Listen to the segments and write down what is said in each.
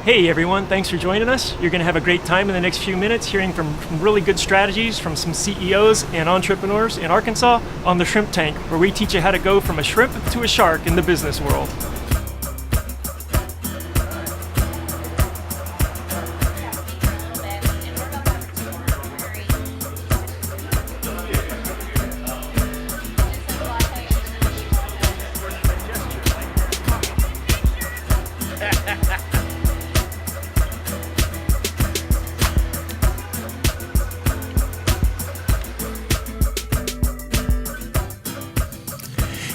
Hey everyone, thanks for joining us. You're going to have a great time in the next few minutes hearing from really good strategies from some CEOs and entrepreneurs in Arkansas on the Shrimp Tank, where we teach you how to go from a shrimp to a shark in the business world.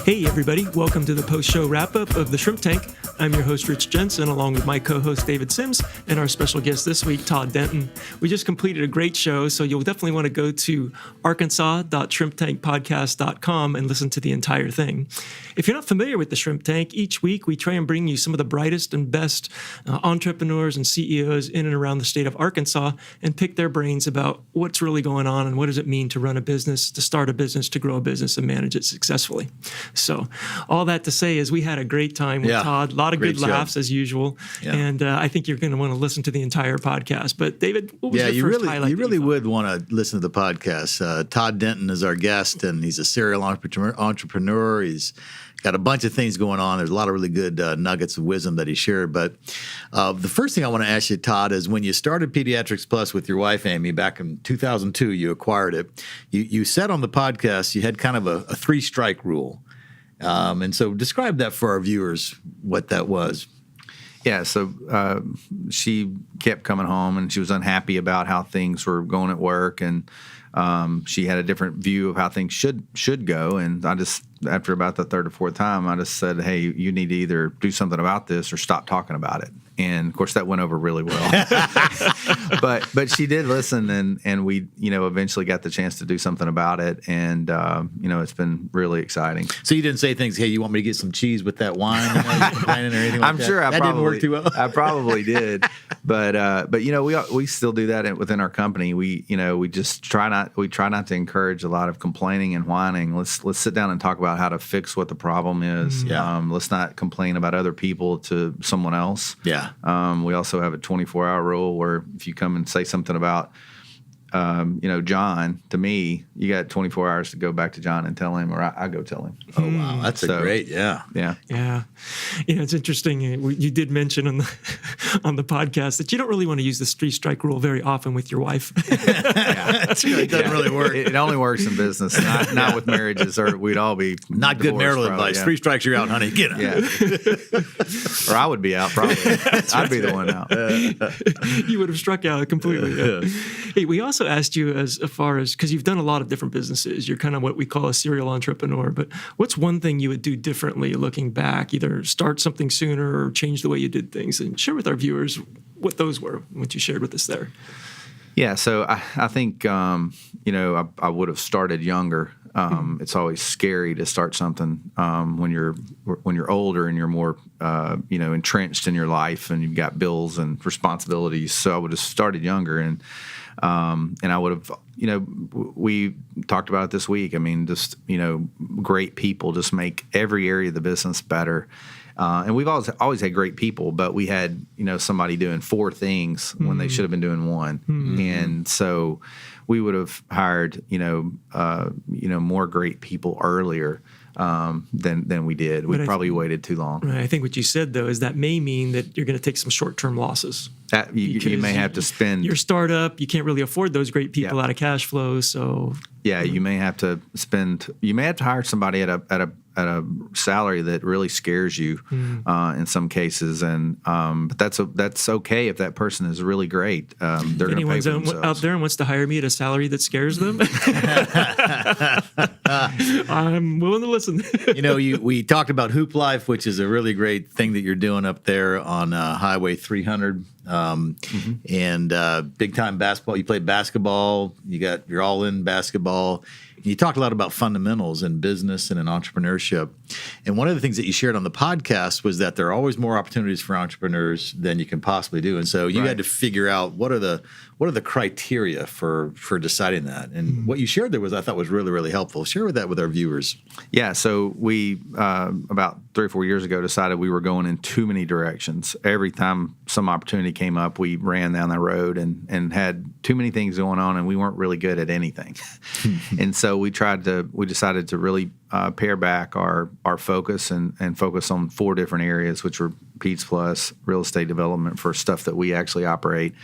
Hey everybody, welcome to the post-show wrap-up of the Shrimp Tank. I'm your host, Rich Jensen, along with my co-host, David Sims, and our special guest this week, Tod Denton. We just completed a great show, so you'll definitely want to go to arkansas.shrimptankpodcast.com and listen to the entire thing. If you're not familiar with the Shrimp Tank, each week we try and bring you some of the brightest and best entrepreneurs and CEOs in and around the state of Arkansas and pick their brains about what's really going on and what does it mean to run a business, to start a business, to grow a business, and manage it successfully. So all that to say is we had a great time with Todd. A lot of good laughs as usual. Yeah. And I think you're going to want to listen to the entire podcast. But David, what was your first highlight? You really would want to listen to the podcast. Tod Denton is our guest, and he's a serial entrepreneur. He's got a bunch of things going on. There's a lot of really good nuggets of wisdom that he shared. But the first thing I want to ask you, Todd, is when you started Pediatrics Plus with your wife, Amy, back in 2002, you acquired it. You said on the podcast you had kind of a three-strike rule. And so describe that for our viewers, what that was. Yeah, so she kept coming home, and she was unhappy about how things were going at work, and she had a different view of how things should go. And I just, after about the third or fourth time, I just said, hey, you need to either do something about this or stop talking about it. And, of course, that went over really well. But she did listen, and we, eventually got the chance to do something about it. And, it's been really exciting. So you didn't say things, hey, you want me to get some cheese with that wine? Complaining or anything like I'm sure that probably, didn't work too well. I probably did. But we still do that within our company. We just try not to encourage a lot of complaining and whining. Let's sit down and talk about how to fix what the problem is. Yeah. Let's not complain about other people to someone else. Yeah. We also have a 24-hour rule where if you come and say something about, John, to me, you got 24 hours to go back to John and tell him, or I go tell him. Oh, wow. That's great, yeah. It's interesting. You did mention on the podcast that you don't really want to use this three-strike rule very often with your wife. That's right. It doesn't really work. It only works in business, not with marriages, or we'd all be not good marital probably, advice. Yeah. 3 strikes, you're out, honey. Get out. Yeah. Or I would be out, probably. I'd be the one out. You would have struck out completely. Yeah. Hey, we also asked you as far as, because you've done a lot of different businesses, you're kind of what we call a serial entrepreneur, but what's one thing you would do differently looking back, either start something sooner or change the way you did things, and share with our viewers what those were, what you shared with us there. Yeah, so I think, I would have started younger. It's always scary to start something when you're older and you're more entrenched in your life and you've got bills and responsibilities. So I would have started younger, and I would have, we talked about it this week. I mean, just great people just make every area of the business better. And we've always had great people, but we had somebody doing 4 things when they should have been doing 1, and so we would have hired more great people earlier than we did. We probably waited too long. Right. I think what you said though is that may mean that you're going to take some short-term losses. You may have to spend your startup. You can't really afford those great people out of cash flow. So you may have to spend. You may have to hire somebody at a salary that really scares you in some cases, and but that's okay if that person is really great. They're going to pay for themselves. Out there and wants to hire me at a salary that scares them, I'm willing to listen. We talked about HoopLife, which is a really great thing that you're doing up there on Highway 300. And big time basketball. You played basketball. You're all in basketball. You talked a lot about fundamentals in business and in entrepreneurship. And one of the things that you shared on the podcast was that there are always more opportunities for entrepreneurs than you can possibly do. And so you had to figure out what are the criteria for deciding that. And what you shared there I thought was really, really helpful. Share that with our viewers. Yeah, so we about 3 or 4 years ago decided we were going in too many directions. Every time some opportunity came up, we ran down that road and had too many things going on, and we weren't really good at anything. And so we decided to really pare back our focus and focus on 4 different areas, which were Pete's Plus, real estate development for stuff that we actually operate,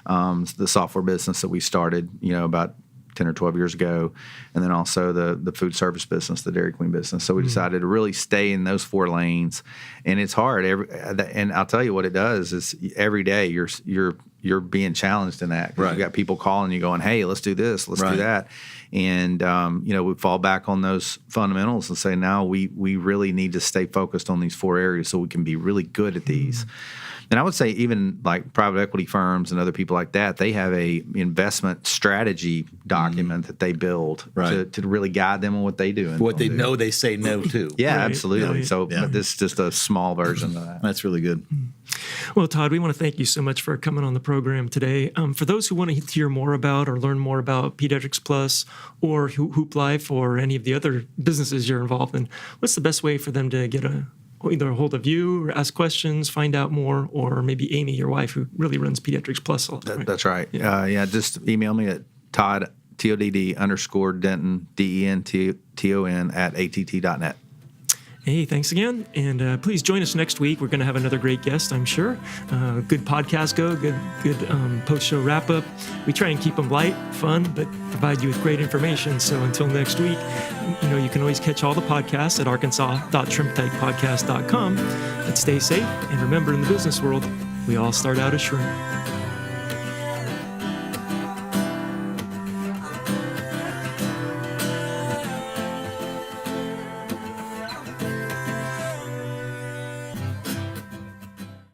the software business that we started, about 10 or 12 years ago, and then also the food service business, the Dairy Queen business. So we decided to really stay in those 4 lanes, and it's hard. And I'll tell you what it does is every day you're being challenged in that. Right. You got people calling you going, hey, let's do this, let's do that. And, we fall back on those fundamentals and say, now we really need to stay focused on these 4 areas so we can be really good at these. And I would say even like private equity firms and other people like that, they have a investment strategy document that they build to really guide them on what they do. What they know they say no to. Yeah, Right. absolutely. Right. So but this is just a small version of that. That's really good. Well, Todd, we want to thank you so much for coming on the program today. For those who want to hear more about or learn more about Pediatrics Plus or HoopLife or any of the other businesses you're involved in, what's the best way for them to get either a hold of you or ask questions, find out more, or maybe Amy, your wife, who really runs Pediatrics Plus? That's right. Just email me at Todd, TODD_Denton, DENTON @att.net. Hey, thanks again. And please join us next week. We're going to have another great guest, I'm sure. Good podcast good post-show wrap-up. We try and keep them light, fun, but provide you with great information. So until next week, you can always catch all the podcasts at arkansas.shrimptank.podcast.com. But stay safe, and remember, in the business world, we all start out as shrimp.